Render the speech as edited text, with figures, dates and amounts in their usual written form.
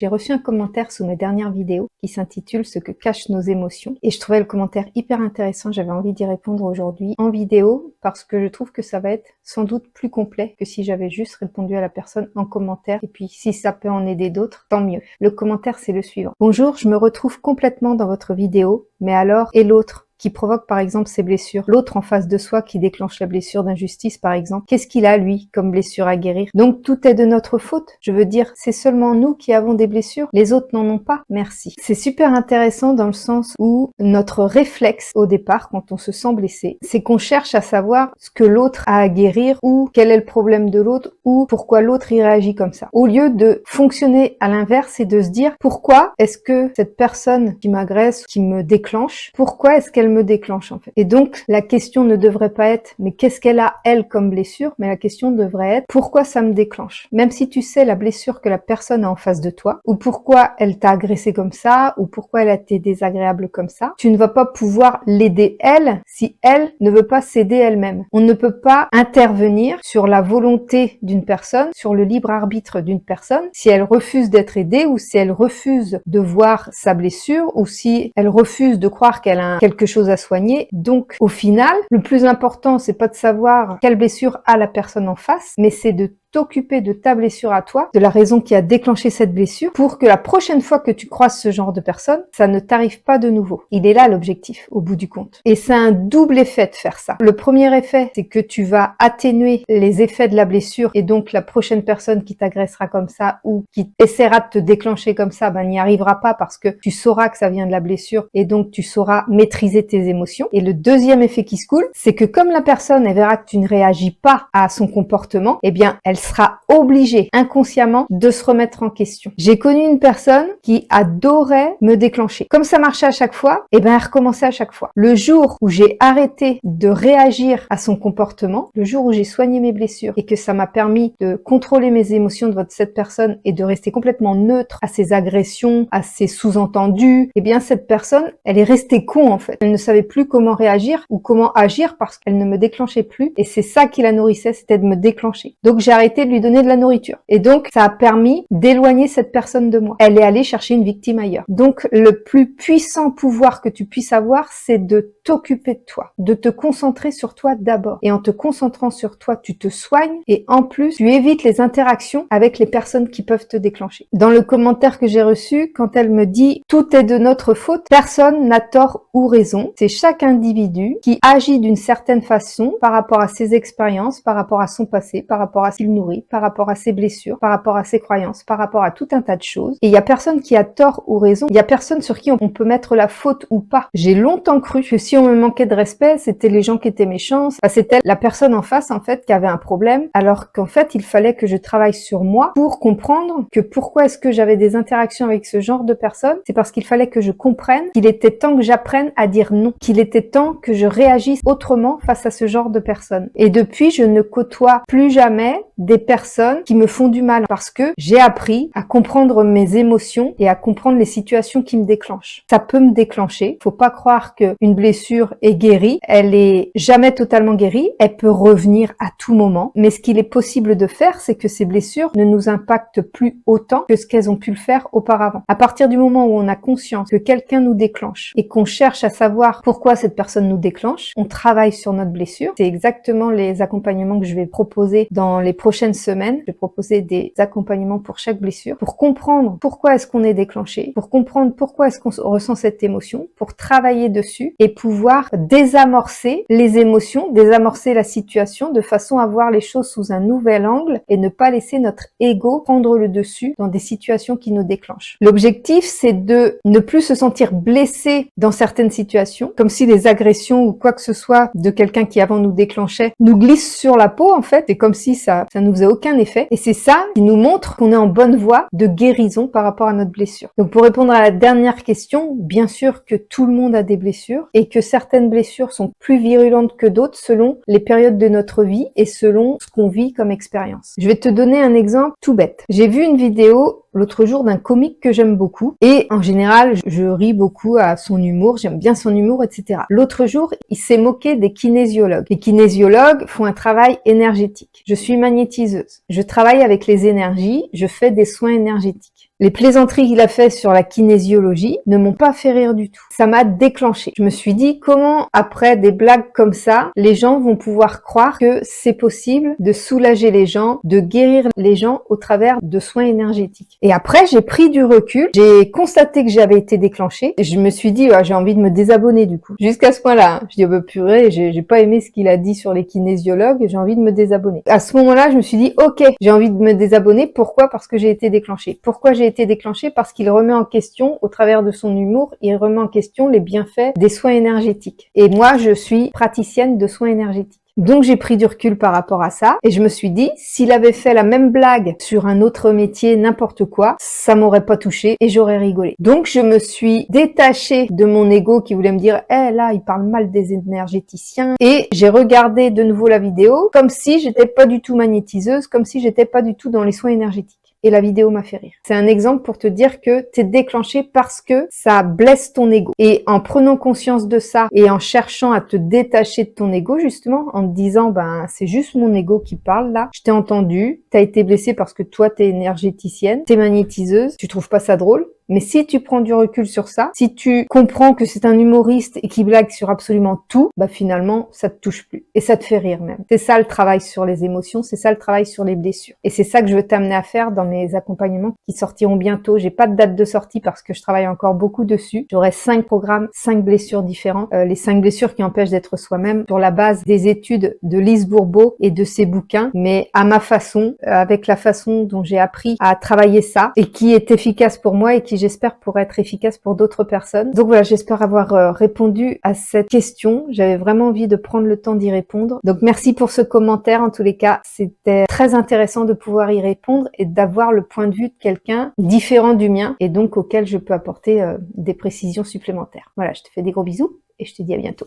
J'ai reçu un commentaire sous ma dernière vidéo qui s'intitule « Ce que cachent nos émotions » et je trouvais le commentaire hyper intéressant, j'avais envie d'y répondre aujourd'hui en vidéo parce que je trouve que ça va être sans doute plus complet que si j'avais juste répondu à la personne en commentaire et puis si ça peut en aider d'autres, tant mieux. Le commentaire c'est le suivant. « Bonjour, je me retrouve complètement dans votre vidéo, mais alors, et l'autre ? Qui provoque par exemple ces blessures. L'autre en face de soi qui déclenche la blessure d'injustice par exemple. Qu'est-ce qu'il a lui comme blessure à guérir? Donc tout est de notre faute. Je veux dire, c'est seulement nous qui avons des blessures. Les autres n'en ont pas. Merci. C'est super intéressant dans le sens où notre réflexe au départ quand on se sent blessé, c'est qu'on cherche à savoir ce que l'autre a à guérir ou quel est le problème de l'autre ou pourquoi l'autre y réagit comme ça. Au lieu de fonctionner à l'inverse et de se dire pourquoi est-ce que cette personne qui m'agresse, qui me déclenche, pourquoi est-ce qu'elle me déclenche en fait. Et donc la question ne devrait pas être mais qu'est-ce qu'elle a elle comme blessure, mais la question devrait être pourquoi ça me déclenche. Même si tu sais la blessure que la personne a en face de toi, ou pourquoi elle t'a agressé comme ça, ou pourquoi elle a été désagréable comme ça, tu ne vas pas pouvoir l'aider elle si elle ne veut pas s'aider elle-même. On ne peut pas intervenir sur la volonté d'une personne, sur le libre arbitre d'une personne, si elle refuse d'être aidée ou si elle refuse de voir sa blessure ou si elle refuse de croire qu'elle a quelque chose à soigner. Donc au final, le plus important, c'est pas de savoir quelle blessure a la personne en face, mais c'est de t'occuper de ta blessure à toi, de la raison qui a déclenché cette blessure, pour que la prochaine fois que tu croises ce genre de personne, ça ne t'arrive pas de nouveau. Il est là l'objectif, au bout du compte. Et c'est un double effet de faire ça. Le premier effet, c'est que tu vas atténuer les effets de la blessure, et donc la prochaine personne qui t'agressera comme ça, ou qui essaiera de te déclencher comme ça, n'y arrivera pas parce que tu sauras que ça vient de la blessure, et donc tu sauras maîtriser tes émotions. Et le deuxième effet qui se coule, c'est que comme la personne, elle verra que tu ne réagis pas à son comportement, eh bien, elle sera obligée inconsciemment de se remettre en question. J'ai connu une personne qui adorait me déclencher. Comme ça marchait à chaque fois, eh ben elle recommençait à chaque fois. Le jour où j'ai arrêté de réagir à son comportement, le jour où j'ai soigné mes blessures et que ça m'a permis de contrôler mes émotions devant cette personne et de rester complètement neutre à ses agressions, à ses sous-entendus, eh bien cette personne, elle est restée con en fait. Elle ne savait plus comment réagir ou comment agir parce qu'elle ne me déclenchait plus et c'est ça qui la nourrissait, c'était de me déclencher. Donc j'ai arrêté de lui donner de la nourriture. Et donc, ça a permis d'éloigner cette personne de moi. Elle est allée chercher une victime ailleurs. Donc, le plus puissant pouvoir que tu puisses avoir, c'est de t'occuper de toi, de te concentrer sur toi d'abord. Et en te concentrant sur toi, tu te soignes et en plus, tu évites les interactions avec les personnes qui peuvent te déclencher. Dans le commentaire que j'ai reçu, quand elle me dit « Tout est de notre faute », personne n'a tort ou raison. C'est chaque individu qui agit d'une certaine façon par rapport à ses expériences, par rapport à son passé, par rapport à ce qu'il nourrit, par rapport à ses blessures, par rapport à ses croyances, par rapport à tout un tas de choses. Et il y a personne qui a tort ou raison. Il y a personne sur qui on peut mettre la faute ou pas. J'ai longtemps cru que si on me manquait de respect, c'était les gens qui étaient méchants. C'était la personne en face, en fait, qui avait un problème. Alors qu'en fait, il fallait que je travaille sur moi pour comprendre que pourquoi est-ce que j'avais des interactions avec ce genre de personnes. C'est parce qu'il fallait que je comprenne qu'il était temps que j'apprenne à dire non. Qu'il était temps que je réagisse autrement face à ce genre de personnes. Et depuis, je ne côtoie plus jamais des personnes qui me font du mal parce que j'ai appris à comprendre mes émotions et à comprendre les situations qui me déclenchent. Ça peut me déclencher. Faut pas croire qu'une blessure est guérie. Elle est jamais totalement guérie. Elle peut revenir à tout moment. Mais ce qu'il est possible de faire, c'est que ces blessures ne nous impactent plus autant que ce qu'elles ont pu le faire auparavant. À partir du moment où on a conscience que quelqu'un nous déclenche et qu'on cherche à savoir pourquoi cette personne nous déclenche, on travaille sur notre blessure. C'est exactement les accompagnements que je vais proposer dans les prochaines semaines. Je vais proposer des accompagnements pour chaque blessure, pour comprendre pourquoi est-ce qu'on est déclenché, pour comprendre pourquoi est-ce qu'on ressent cette émotion, pour travailler dessus et pouvoir désamorcer les émotions, désamorcer la situation de façon à voir les choses sous un nouvel angle et ne pas laisser notre ego prendre le dessus dans des situations qui nous déclenchent. L'objectif, c'est de ne plus se sentir blessé dans certaines situations, comme si les agressions ou quoi que ce soit de quelqu'un qui avant nous déclenchait nous glisse sur la peau en fait, et comme si ça nous faisait aucun effet. Et c'est ça qui nous montre qu'on est en bonne voie de guérison par rapport à notre blessure. Donc pour répondre à la dernière question, bien sûr que tout le monde a des blessures et que certaines blessures sont plus virulentes que d'autres selon les périodes de notre vie et selon ce qu'on vit comme expérience. Je vais te donner un exemple tout bête. J'ai vu une vidéo l'autre jour d'un comique que j'aime beaucoup et en général je ris beaucoup à son humour, j'aime bien son humour, etc. L'autre jour il s'est moqué des kinésiologues. Les kinésiologues font un travail énergétique. Je suis magnétiseuse, je travaille avec les énergies, je fais des soins énergétiques. Les plaisanteries qu'il a fait sur la kinésiologie ne m'ont pas fait rire du tout. Ça m'a déclenché. Je me suis dit, comment après des blagues comme ça, les gens vont pouvoir croire que c'est possible de soulager les gens, de guérir les gens au travers de soins énergétiques. Et après, j'ai pris du recul, j'ai constaté que j'avais été déclenchée, et je me suis dit, j'ai envie de me désabonner du coup. Jusqu'à ce point-là, je dis, oh, bah, purée, j'ai pas aimé ce qu'il a dit sur les kinésiologues, j'ai envie de me désabonner. À ce moment-là, je me suis dit, ok, j'ai envie de me désabonner. Pourquoi? Parce que j'ai été déclenchée. Pourquoi j'ai été déclenchée? Parce qu'il remet en question, au travers de son humour, il remet en question les bienfaits des soins énergétiques. Et moi, je suis praticienne de soins énergétiques. Donc j'ai pris du recul par rapport à ça et je me suis dit, s'il avait fait la même blague sur un autre métier, n'importe quoi, ça m'aurait pas touché et j'aurais rigolé. Donc je me suis détachée de mon ego qui voulait me dire, là, il parle mal des énergéticiens, et j'ai regardé de nouveau la vidéo comme si j'étais pas du tout magnétiseuse, comme si j'étais pas du tout dans les soins énergétiques. Et la vidéo m'a fait rire. C'est un exemple pour te dire que t'es déclenché parce que ça blesse ton ego. Et en prenant conscience de ça et en cherchant à te détacher de ton ego, justement, en te disant, c'est juste mon ego qui parle là, je t'ai entendu, t'as été blessé parce que toi t'es énergéticienne, t'es magnétiseuse, tu trouves pas ça drôle? Mais si tu prends du recul sur ça, si tu comprends que c'est un humoriste et qui blague sur absolument tout, finalement, ça te touche plus. Et ça te fait rire même. C'est ça le travail sur les émotions, c'est ça le travail sur les blessures. Et c'est ça que je veux t'amener à faire dans mes accompagnements qui sortiront bientôt. J'ai pas de date de sortie parce que je travaille encore beaucoup dessus. J'aurai 5 programmes, 5 blessures différentes. Les 5 blessures qui empêchent d'être soi-même sur la base des études de Lise Bourbeau et de ses bouquins, mais à ma façon, avec la façon dont j'ai appris à travailler ça et qui est efficace pour moi et qui j'espère pourra être efficace pour d'autres personnes. Donc voilà, j'espère avoir répondu à cette question. J'avais vraiment envie de prendre le temps d'y répondre. Donc merci pour ce commentaire. En tous les cas, c'était très intéressant de pouvoir y répondre et d'avoir le point de vue de quelqu'un différent du mien et donc auquel je peux apporter des précisions supplémentaires. Voilà, je te fais des gros bisous et je te dis à bientôt.